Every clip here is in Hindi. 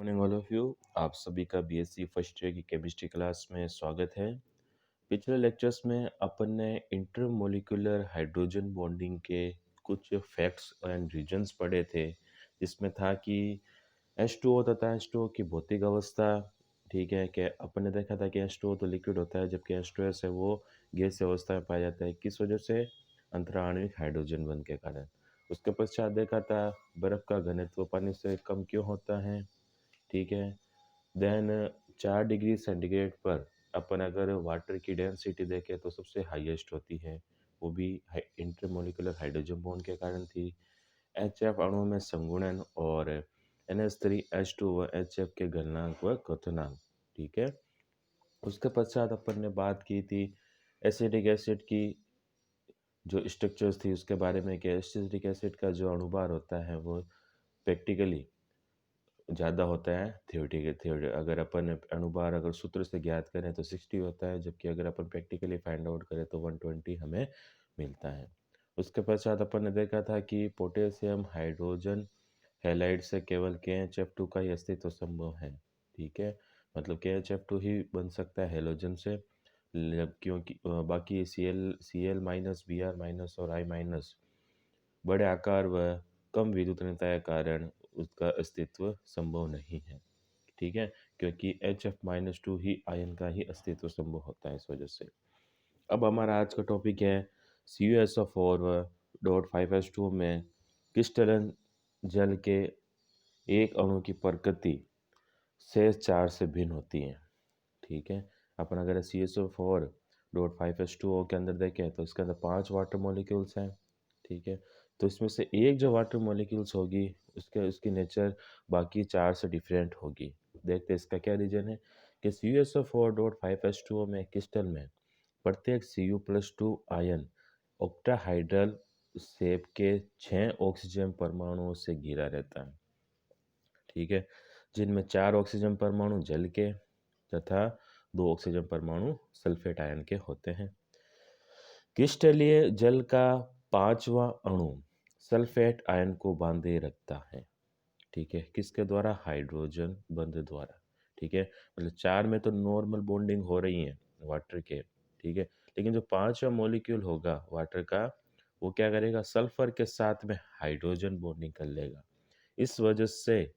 Morning all of you. आप सभी का बीएससी फर्स्ट ईयर की केमिस्ट्री क्लास में स्वागत है। पिछले लेक्चर्स में अपन ने इंटरमोलिकुलर हाइड्रोजन बॉन्डिंग के कुछ फैक्ट्स एंड रीजंस पढ़े थे, जिसमें था कि H2O तथा H2O की भौतिक अवस्था। ठीक है, कि अपन ने देखा था कि H2O तो लिक्विड होता है जबकि H2S है वो गैस अवस्था में पाया जाता है। किस वजह से? अंतराण्विक हाइड्रोजन बंध के कारण। उसके पश्चात देखा था बर्फ का घनत्व पानी से कम क्यों होता है। ठीक है, देन 4 डिग्री सेंटीग्रेड पर अपन अगर वाटर की डेंसिटी देखें तो सबसे हाईएस्ट होती है, वो भी इंटरमोलिकुलर हाइड्रोजन बॉन्ड के कारण थी। HF अणु में संगुणन और NH3H2 व HF के गलनांक व क्वथनांक। ठीक है, उसके पश्चात अपन ने बात की थी एसिटिक एसिड की जो स्ट्रक्चर्स थी उसके बारे में, कि एसिटिक एसिड का जो अणुभार होता है वो प्रैक्टिकली ज़्यादा होता है थ्योरी। अगर अपन अणुभार अगर सूत्र से ज्ञात करें तो 60 होता है, जबकि अगर अपन प्रैक्टिकली फाइंड आउट करें तो 120 हमें मिलता है। उसके पश्चात अपन ने देखा था कि पोटेशियम हाइड्रोजन हैलाइड से केवल KHF2 का ही अस्तित्व संभव है। ठीक है, मतलब KHF2 ही बन सकता है हैलोजन से, क्योंकि बाकी Cl माइनस Br माइनस और I माइनस बड़े आकार व कम विद्युतनीयता के कारण उसका अस्तित्व संभव नहीं है। ठीक है, क्योंकि HF-2 ही आयन का ही अस्तित्व संभव होता है इस वजह से। अब हमारा आज का टॉपिक है CuSO4 व .5H2 में क्रिस्टलन जल के एक अणु की प्रकृति शेष चार से भिन्न होती है। ठीक है, अपन अगर CuSO4 .5H2O के अंदर देखें तो इसके अंदर 5 वाटर मॉलिक्यूल्स हैं। ठीक है, तो इसमें से एक जो वाटर मॉलिक्यूल्स होगी उसकी नेचर बाकी चार से डिफरेंट होगी। देखते हैं इसका क्या रीजन है। कि CuSO4.5H2O में क्रिस्टल में प्रत्येक Cu+2 आयन ऑक्टाहाइड्रल शेप के 6 ऑक्सीजन परमाणुओं से घिरा रहता है। ठीक है, जिनमें 4 ऑक्सीजन परमाणु जल के तथा 2 ऑक्सीजन परमाणु सल्फेट आयन के होते हैं। क्रिस्टलीय जल का 5वां अणु सल्फेट आयन को बांधे रखता है। ठीक है, किसके द्वारा? हाइड्रोजन बंध द्वारा। ठीक है, मतलब 4 में तो नॉर्मल बॉन्डिंग हो रही है वाटर के। ठीक है, लेकिन जो 5वां मॉलिक्यूल होगा वाटर का, वो क्या करेगा? सल्फर के साथ में हाइड्रोजन बॉन्डिंग कर लेगा। इस वजह से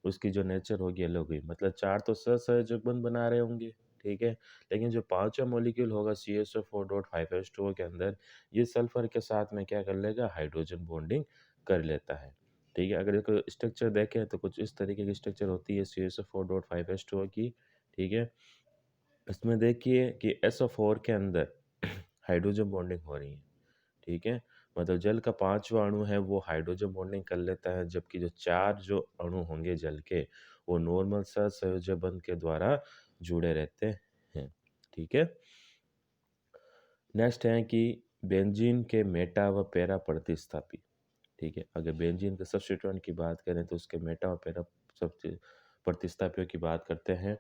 उसकी जो नेचर होगी अलग हुई, मतलब 4 तो सहसंयोजक बंध बना रहे होंगे। ठीक है, लेकिन जो 5वां मॉलिक्यूल होगा CuSO4.5H2O के अंदर, ये सल्फर के साथ में क्या कर लेगा? हाइड्रोजन बॉन्डिंग कर लेता है। ठीक है, अगर इसको स्ट्रक्चर देखें तो कुछ इस तरीके की स्ट्रक्चर होती है CuSO4.5H2O की। ठीक है, इसमें देखिए कि SO4 के अंदर हाइड्रोजन बॉन्डिंग हो रही है। ठीक है, मतलब जल का 5वां अणु है वो हाइड्रोजन बॉन्डिंग कर लेता है, जबकि जो 4 जो अणु होंगे जल के, वो नॉर्मल सहसंयोजक बंध के द्वारा जुड़े रहते हैं। ठीक है, नेक्स्ट है कि बेंजीन के मेटा व पैरा प्रतिस्थापी। ठीक है, अगर बेंजीन के सब्स्टिट्यूएंट की बात करें तो उसके मेटा और पैरा प्रतिस्थापियों की बात करते हैं।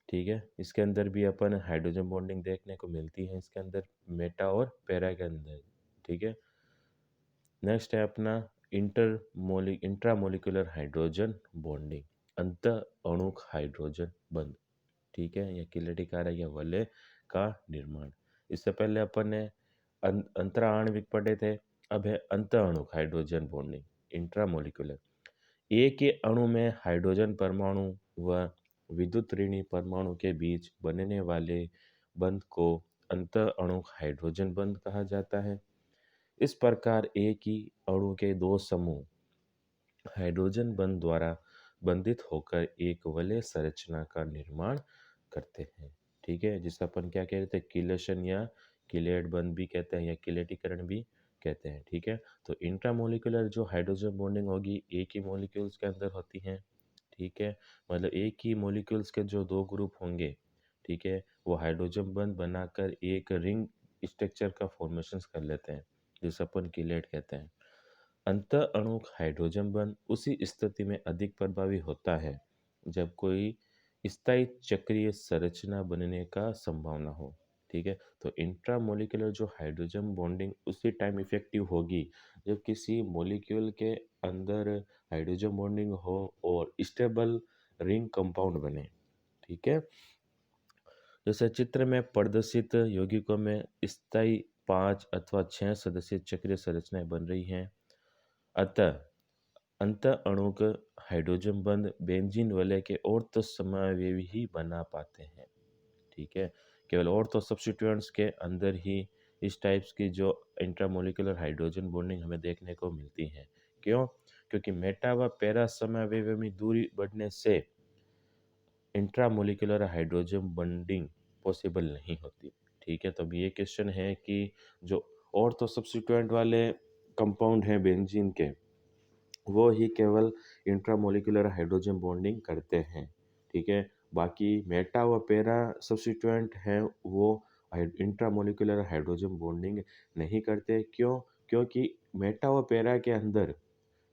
ठीक है, इसके अंदर भी अपन हाइड्रोजन बॉन्डिंग देखने को मिलती है इसके अंदर, मेटा और पैरा के अंदर। ठीक है, नेक्स्ट है अपना इंट्रामोलिकुलर हाइड्रोजन बॉन्डिंग, अंत अणुक हाइड्रोजन बंध। ठीक है, या किनेटिक कार्य या वलय का निर्माण। इससे पहले अपन ने अंतराण्विक पढ़े थे, अब है अंत अणुक हाइड्रोजन बॉन्डिंग, इंट्रामोलिकुलर। एक ही अणु में हाइड्रोजन परमाणु व विद्युत ऋणी परमाणु के बीच बनने वाले बंध को अंत अणुक हाइड्रोजन बंध कहा जाता है। इस प्रकार एक ही अणु के दो समूह हाइड्रोजन बंध द्वारा बंधित होकर एक वलय संरचना का निर्माण करते हैं। ठीक है, जिसे अपन क्या कहते हैं? किलेशन या किलेट बंध भी कहते हैं या किलेटीकरण भी कहते हैं। ठीक है, तो इंट्रामोलिकुलर जो हाइड्रोजन बॉन्डिंग होगी एक ही मॉलिक्यूल्स के अंदर होती है। ठीक है, मतलब एक ही मॉलिक्यूल्स के जो दो ग्रुप होंगे, ठीक है, वो हाइड्रोजन बंध बनाकर एक रिंग स्ट्रक्चर का फॉर्मेशन कर लेते हैं, जिसे अपन किलेट कहते हैं। अंत अणुक हाइड्रोजन बंध उसी स्थिति में अधिक प्रभावी होता है जब कोई स्थायी चक्रीय संरचना बनने का संभावना हो। ठीक है? तो इंट्रामॉलिक्यूलर जो हाइड्रोजन बॉन्डिंग उसी टाइम इफ़ेक्टिव होगी जब किसी मॉलिक्यूल के अंदर हाइड्रोजन बॉन्डिंग हो और स्टेबल रिंग कंपाउंड बने, ठीक है? जैसे चित्र में प्रदर्शित यौगिकों में स्थायी 5 अथवा 6 सदस्यीय चक्रीय संरचनाएं बन रही हैं। अतः अंत अणुक हाइड्रोजन बंध बेंजीन वलय के ऑर्थो समावेवी ही बना पाते हैं। ठीक है? केवल ऑर्थो सब्स्टिट्यूएंट्स के अंदर ही इस टाइप्स की जो इंट्रामॉलिक्यूलर हाइड्रोजन बॉन्डिंग हमें देखने को मिलती है। क्यों? क्योंकि मेटा व पैरा समावेवी में दूरी बढ़ने से इंट्रामॉलिक्यूलर हाइड्रोजन बॉन्डिंग पॉसिबल नहीं होती। ठीक है? तो अब ये क्वेश्चन है कि जो ऑर्थो सब्स्टिट्यूएंट वाले कंपाउंड हैं बेंजीन के, वो ही केवल इंट्रामॉलिक्यूलर हाइड्रोजन बॉन्डिंग करते हैं, ठीक है? बाकी मेटा व पैरा सब्स्टिट्यूएंट हैं वो इंट्रामॉलिक्यूलर हाइड्रोजन बॉन्डिंग नहीं करते। क्यों? क्योंकि मेटा व पैरा के अंदर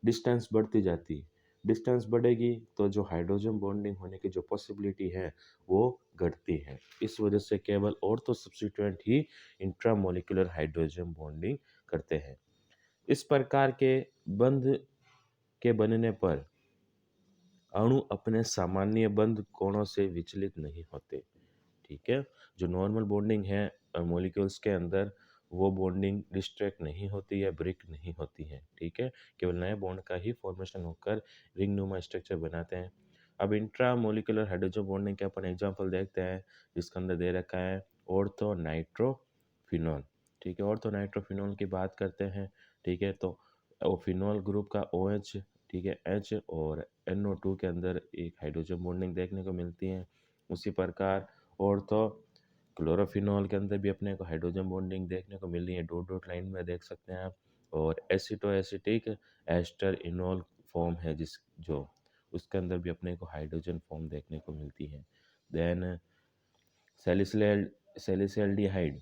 डिस्टेंस बढ़ती जाती है। डिस्टेंस बढ़ेगी तो जो हाइड्रोजन बॉन्डिंग होने की जो पॉसिबिलिटी है वो घटती है। इस वजह से केवल ऑर्थो सब्स्टिट्यूएंट ही इंट्रामॉलिक्यूलर हाइड्रोजन बॉन्डिंग करते हैं। इस प्रकार के बंध के बनने पर अणु अपने सामान्य बंध कोणों से विचलित नहीं होते, ठीक है? जो नॉर्मल बॉन्डिंग है मॉलिक्यूल्स के अंदर, वो बॉन्डिंग डिस्ट्रैक्ट नहीं होती या ब्रेक नहीं होती है, ठीक है? केवल नए बॉन्ड का ही फॉर्मेशन होकर रिंग नुमा स्ट्रक्चर बनाते हैं। अब इंट्रा मॉलिक्यूलर हाइड्रोजन बॉन्डिंग के अपन एग्जांपल देखते हैं, जिसके अंदर दे रखा है ऑर्थो नाइट्रोफिनॉल, ठीक है? ऑर्थो नाइट्रोफिनॉल की बात करते हैं, ठीक है? तो फिनॉल ग्रुप का OH, ठीक है, H और NO2 के अंदर एक हाइड्रोजन बॉन्डिंग देखने को मिलती है। उसी प्रकार ऑर्थो क्लोरोफिनॉल के अंदर भी अपने को हाइड्रोजन बॉन्डिंग देखने को मिल रही है, डॉट डॉट लाइन में देख सकते हैं आप। और एसिटोएसिटिक एस्टर इनॉल फॉर्म है जिस जो उसके अंदर भी अपने को हाइड्रोजन फॉर्म देखने को मिलती है। देन सैलिसिल सैलिसिल्डिहाइड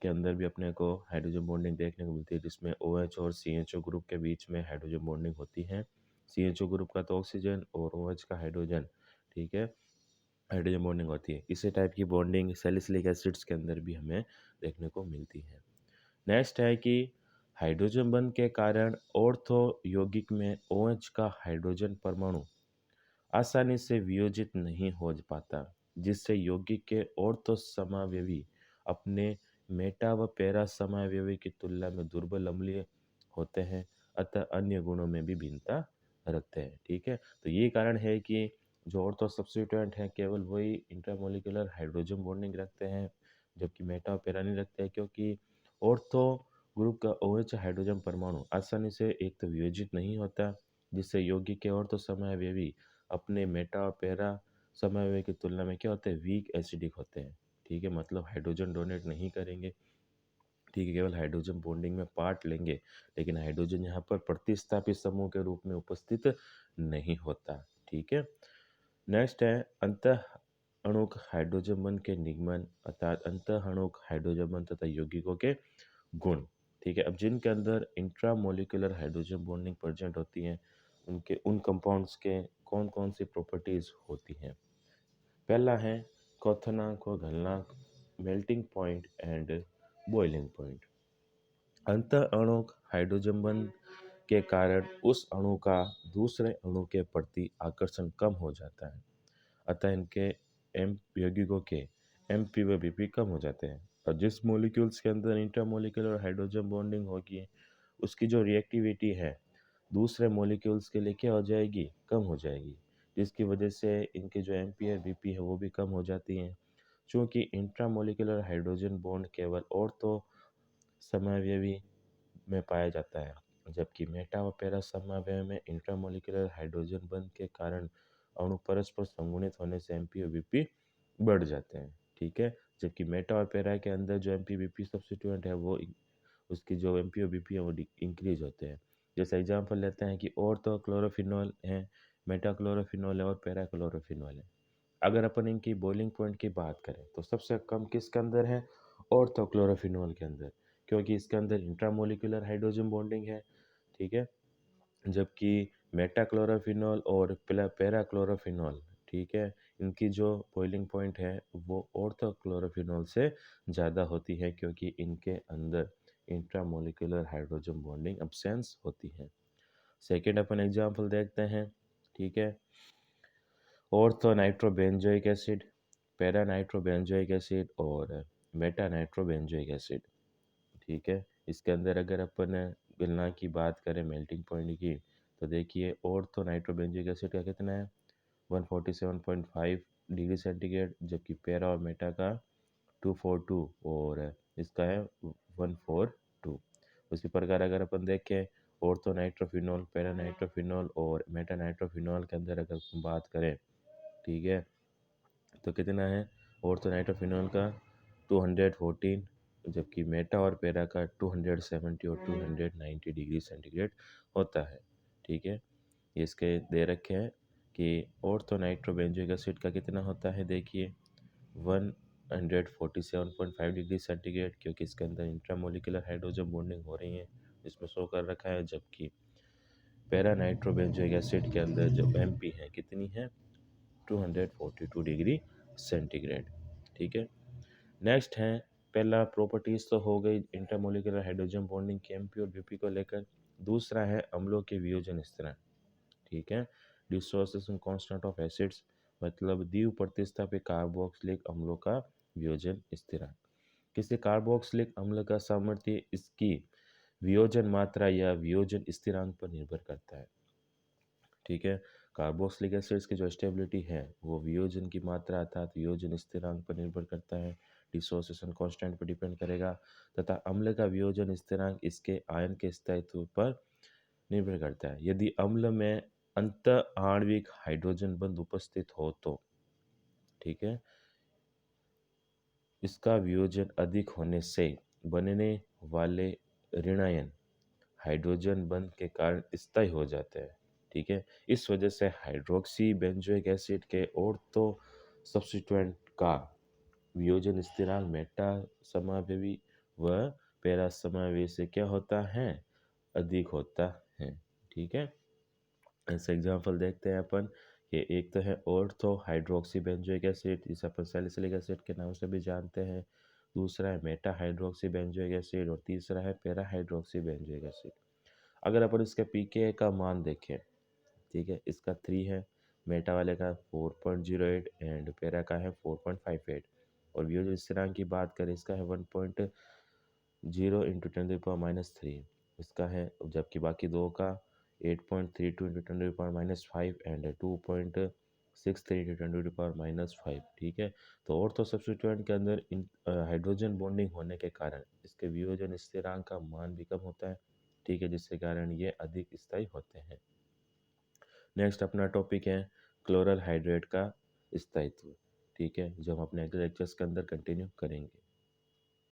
के अंदर भी अपने को हाइड्रोजन बॉन्डिंग देखने को मिलती है, जिसमें OH और CHO ग्रुप के बीच में हाइड्रोजन बॉन्डिंग होती है। CHO ग्रुप का तो ऑक्सीजन और OH का हाइड्रोजन, ठीक है, हाइड्रोजन बॉन्डिंग होती है। इसी टाइप की बॉन्डिंग सैलिसिलिक एसिड्स के अंदर भी हमें देखने को मिलती है। नेक्स्ट है कि हाइड्रोजन बंध के कारण ऑर्थो यौगिक में OH का हाइड्रोजन परमाणु आसानी से वियोजित नहीं हो पाता, जिससे यौगिक के ऑर्थो समावयवी अपने मेटा व पैरा समावयवी की तुलना में दुर्बल अम्लीय होते हैं, अतः अन्य गुणों में भी भिन्नता रखते हैं, ठीक है? तो ये कारण है कि जो ऑर्थो सब्स्टिट्यूएंट हैं केवल वही इंट्रामॉलिक्यूलर हाइड्रोजन बॉन्डिंग रखते हैं, जबकि मेटा और पैरा नहीं रखते हैं, क्योंकि ऑर्थो ग्रुप का OH हाइड्रोजन परमाणु आसानी से एक तो वियोजित नहीं होता, जिससे यौगिक के ऑर्थो समावयवी अपने मेटा और पैरा समन्वय की तुलना में क्या होते हैं, वीक एसिडिक होते हैं, ठीक है? मतलब हाइड्रोजन डोनेट नहीं करेंगे, ठीक है, केवल हाइड्रोजन बॉन्डिंग में पार्ट लेंगे, लेकिन हाइड्रोजन यहाँ पर प्रतिस्थापित समूह के रूप में उपस्थित नहीं होता, ठीक है? नेक्स्ट है अंतः अणुक हाइड्रोजन बंध के निगमन, अर्थात अंतः अणुक हाइड्रोजन बंध तथा यौगिकों के गुण, ठीक है? अब जिनके अंदर इंट्रामॉलिक्यूलर हाइड्रोजन बॉन्डिंग प्रेजेंट होती है, उनके उन कंपाउंड्स के कौन कौन सी प्रॉपर्टीज होती हैं? पहला है क्वथनांक व गलनांक, melting point and boiling point. अंतः अणुक हाइड्रोजन बंध के कारण उस अणु का दूसरे अणु के प्रति आकर्षण कम हो जाता है, अतः इनके एम यौगिकों के MP व BP कम हो जाते हैं। और जिस मॉलिक्यूल्स के अंदर इंटरमॉलिक्यूलर हाइड्रोजन बॉन्डिंग होगी, उसकी जो रिएक्टिविटी है दूसरे मॉलिक्यूल्स के लिए क्या हो जाएगी, कम हो जाएगी, जिसकी वजह से इनके जो MP और BP है वो भी कम हो जाती हैं। चूँकि इंट्रामॉलिक्यूलर हाइड्रोजन बॉन्ड केवल ऑर्थो समावयवी में पाया जाता है, जबकि मेटा व पैरा समावयव में इंट्रामॉलिक्यूलर हाइड्रोजन बंध के कारण अणु परस्पर संगुणित होने से MP और BP बढ़ जाते हैं, ठीक है? जबकि मेटा और पैरा के अंदर जो MP BP सब्स्टिट्यूएंट है वो उसकी जो MP और BP है वो इंक्रीज होते हैं। जैसे एग्जांपल लेते हैं कि ऑर्थो क्लोरोफिनॉल है, मेटा क्लोरोफिनॉल है और पैरा क्लोरोफिनॉल है। अगर अपन इनकी बॉइलिंग पॉइंट की बात करें तो सबसे कम किसके अंदर है, ऑर्थो क्लोरोफिनॉल के अंदर, क्योंकि इसके अंदर इंट्रामोलिकुलर हाइड्रोजन बॉन्डिंग है, ठीक है? जबकि मेटा क्लोरोफिनॉल और पैरा क्लोरोफिनॉल, ठीक है, इनकी जो बॉइलिंग पॉइंट है वो ऑर्थोक्लोरोफिनॉल से ज़्यादा होती है, क्योंकि इनके अंदर इंट्रामोलिकुलर हाइड्रोजन बॉन्डिंग अब्सेंस होती है। सेकेंड अपन एग्जांपल देखते हैं। ठीक है, ortho nitrobenzoic acid, para nitrobenzoic acid और मेटा नाइट्रोबेंजोइक एसिड। ठीक है, इसके अंदर अगर अपन गलना की बात करें मेल्टिंग पॉइंट की, तो देखिए ऑर्थो नाइट्रोबेंजोइक एसिड का कितना है 147.5 डिग्री सेंटीग्रेड, जबकि पैरा और मेटा का 242 और इसका है 142। उसी प्रकार अगर अपन देखें ऑर्थो नाइट्रोफिनॉल, पैरा नाइट्रोफिनॉल और मेटा नाइट्रोफिनॉल के अंदर अगर हम बात करें, ठीक है, तो कितना है ऑर्थो नाइट्रोफिनॉल का 214, जबकि मेटा और पैरा का 270 और 290 डिग्री सेंटीग्रेड होता है। ठीक है, ये इसके दे रखे हैं कि ऑर्थो नाइट्रोबेंजोइक एसिड का कितना होता है, देखिए 147.5 डिग्री सेंटीग्रेड, क्योंकि इसके अंदर इंट्रामोलिकुलर हाइड्रोजन बॉन्डिंग हो रही है, इसमें शो कर रखा है। जबकि पैरा नाइट्रोबेंजोइक एसिड के अंदर जो एमपी है कितनी है 242 डिग्री सेंटीग्रेड। ठीक है, नेक्स्ट है, पहला प्रॉपर्टीज तो हो गई इंटरमोलिकुलर हाइड्रोजन बॉन्डिंग के एमपी और बीपी को लेकर। दूसरा है अम्लों के वियोजन स्थिरांक। ठीक है, डिसोसिएशन कांस्टेंट ऑफ एसिड्स, मतलब द्विव प्रतिस्थापित कार्बोक्सिलिक अम्लों का वियोजन स्थिरांक। किसी कार्बोक्सिलिक अम्ल का सामर्थ्य इसकी वियोजन मात्रा या वियोजन स्थिरांक पर निर्भर करता है। ठीक है, कार्बोक्सिलिक एसिड्स की जो स्टेबिलिटी है वो वियोजन की मात्रा अर्थात वियोजन स्थिरांक पर निर्भर करता है, डिसोसिएशन कांस्टेंट पर डिपेंड करेगा, तथा अम्ल का वियोजन स्थिरांक इसके आयन के स्थायित्व पर निर्भर करता है। यदि अम्ल में अंत आणविक हाइड्रोजन बंध उपस्थित हो तो, ठीक है, इसका वियोजन अधिक होने से बनने वाले ऋणायन हाइड्रोजन बंध के कारण स्थायी हो जाते हैं। ठीक है, इस वजह से हाइड्रोक्सी बेंजोइक एसिड के ऑर्थो सब्स्टिट्यूएंट का वियोजन स्थिरांक मेटा समावेशी व पैरा समावेशी से क्या होता है, अधिक होता है। ठीक है, ऐसे एग्जांपल देखते हैं अपन कि एक तो है ऑर्थो हाइड्रोक्सी बेंजोइक एसिड, जिसे अपन सैलिसिलिक एसिड के नाम से भी जानते हैं। दूसरा है मेटा हाइड्रोक्सी बेंजोइक एसिड और तीसरा है पैरा हाइड्रोक्सी बेंजोइक एसिड। अगर अपन इसके पीके का मान देखें, ठीक है, इसका 3 है, मेटा वाले का 4.08 एंड पैरा का है 4.58, और वियोजन स्थिरांक की बात करें इसका है 1.0 इंटू 10⁻³ इसका है, जबकि बाकी दो का 8.32 इंटू 10⁻⁵ एंड 2.63 इंटू 10⁻⁵। ठीक है, तो ऑर्थो सब्स्टिट्यूएंट के अंदर हाइड्रोजन बॉन्डिंग होने के कारण इसके वियोजन स्थिरांक का मान भी कम होता है। ठीक है, जिसके कारण ये अधिक स्थायी होते हैं। नेक्स्ट अपना टॉपिक है क्लोरल हाइड्रेट का स्थायित्व। ठीक है, जो हम अपने अगले लेक्चर्स के अंदर कंटिन्यू करेंगे।